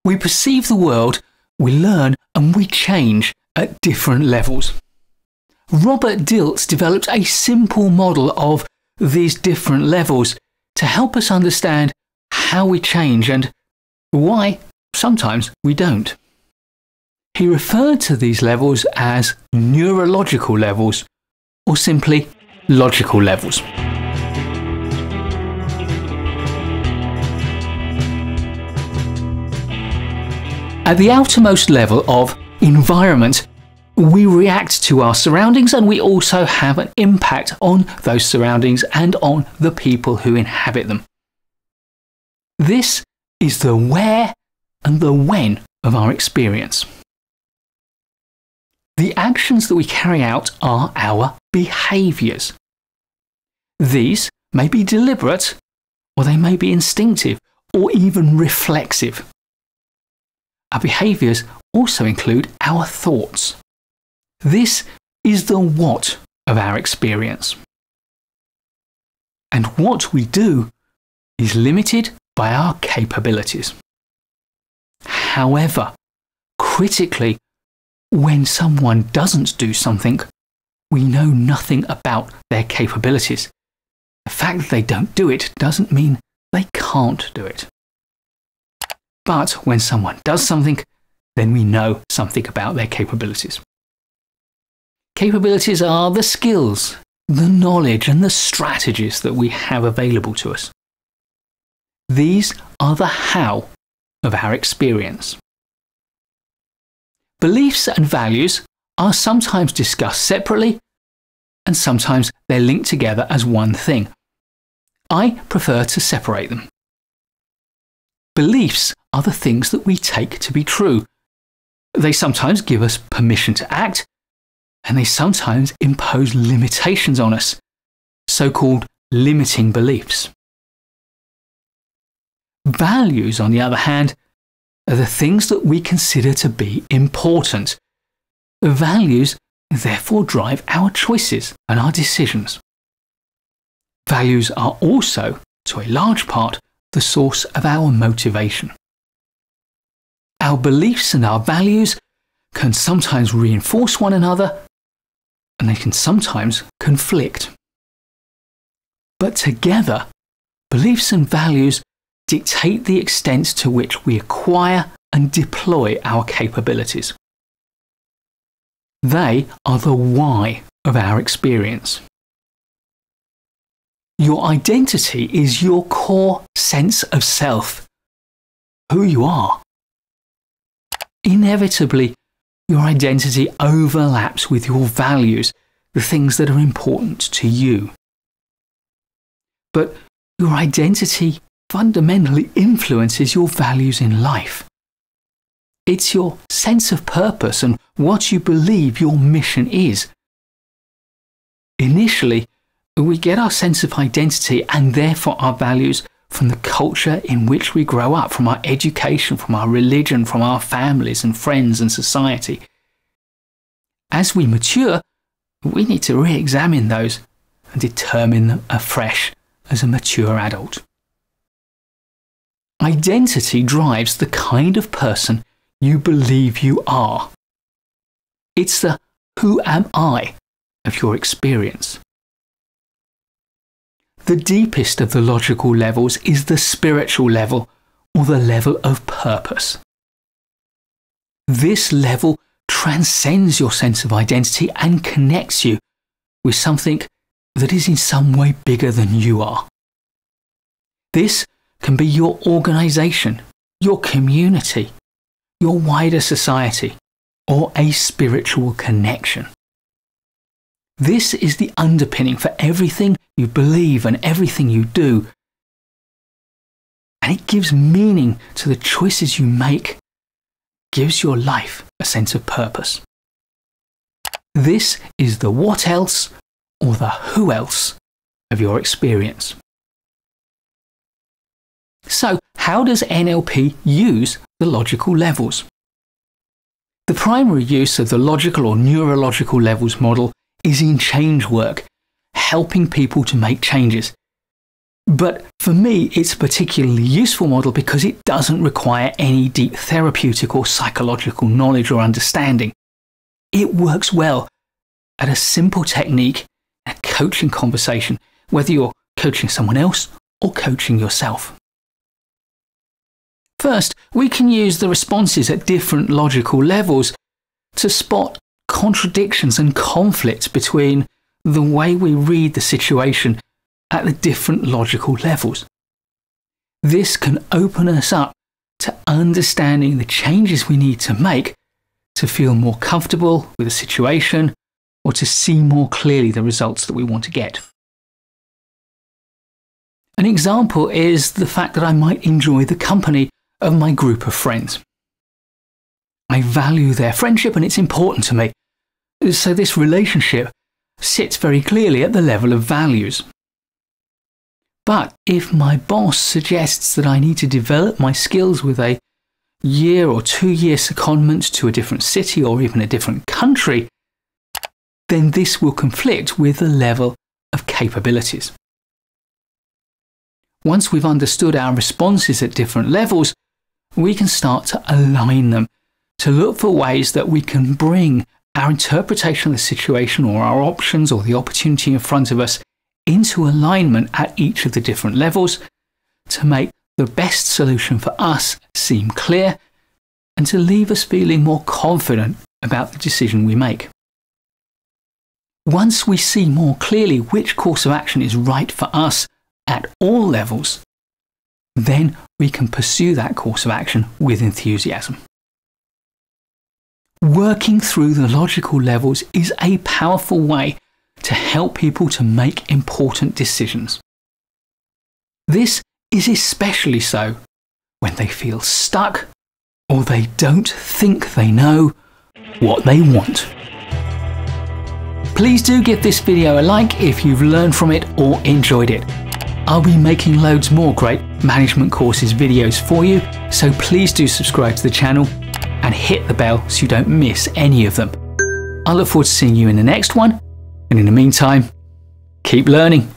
We perceive the world, we learn, and we change at different levels. Robert Dilts developed a simple model of these different levels to help us understand how we change and why sometimes we don't. He referred to these levels as neurological levels, or simply logical levels. At the outermost level of environment, we react to our surroundings, and we also have an impact on those surroundings and on the people who inhabit them. This is the where and the when of our experience. The actions that we carry out are our behaviours. These may be deliberate, or they may be instinctive, or even reflexive. Our behaviours also include our thoughts. This is the what of our experience. And what we do is limited by our capabilities. However, critically, when someone doesn't do something, we know nothing about their capabilities. The fact that they don't do it doesn't mean they can't do it. But when someone does something, then we know something about their capabilities. Capabilities are the skills, the knowledge, and the strategies that we have available to us. These are the how of our experience. Beliefs and values are sometimes discussed separately, and sometimes they're linked together as one thing. I prefer to separate them. Beliefs are the things that we take to be true. They sometimes give us permission to act, and they sometimes impose limitations on us, so-called limiting beliefs. Values, on the other hand, are the things that we consider to be important. Values therefore drive our choices and our decisions. Values are also, to a large part, the source of our motivation. Our beliefs and our values can sometimes reinforce one another, and they can sometimes conflict. But together, beliefs and values dictate the extent to which we acquire and deploy our capabilities. They are the why of our experience. Your identity is your core sense of self, who you are. Inevitably, your identity overlaps with your values, the things that are important to you. But your identity fundamentally influences your values in life. It's your sense of purpose and what you believe your mission is. Initially, we get our sense of identity and therefore our values from the culture in which we grow up, from our education, from our religion, from our families and friends and society. As we mature, we need to re-examine those and determine them afresh as a mature adult. Identity drives the kind of person you believe you are. It's the who am I of your experience. The deepest of the logical levels is the spiritual level, or the level of purpose. This level transcends your sense of identity and connects you with something that is in some way bigger than you are. This can be your organisation, your community, your wider society, or a spiritual connection. This is the underpinning for everything you believe and everything you do. And it gives meaning to the choices you make, gives your life a sense of purpose. This is the what else or the who else of your experience. So, how does NLP use the logical levels? The primary use of the logical or neurological levels model is in change work, helping people to make changes. But for me, it's a particularly useful model because it doesn't require any deep therapeutic or psychological knowledge or understanding. It works well at a simple technique, a coaching conversation, whether you're coaching someone else or coaching yourself. First, we can use the responses at different logical levels to spot contradictions and conflicts between the way we read the situation at the different logical levels. This can open us up to understanding the changes we need to make to feel more comfortable with the situation or to see more clearly the results that we want to get. An example is the fact that I might enjoy the company of my group of friends. I value their friendship and it's important to me. So this relationship sits very clearly at the level of values. But if my boss suggests that I need to develop my skills with a year or 2-year secondment to a different city or even a different country, then this will conflict with the level of capabilities. Once we've understood our responses at different levels, we can start to align them to look for ways that we can bring our interpretation of the situation or our options or the opportunity in front of us into alignment at each of the different levels to make the best solution for us seem clear and to leave us feeling more confident about the decision we make. Once we see more clearly which course of action is right for us at all levels, then we can pursue that course of action with enthusiasm. Working through the logical levels is a powerful way to help people to make important decisions. This is especially so when they feel stuck or they don't think they know what they want. Please do give this video a like if you've learned from it or enjoyed it. I'll be making loads more great management courses videos for you, so please do subscribe to the channel and hit the bell so you don't miss any of them. I look forward to seeing you in the next one, and in the meantime, keep learning.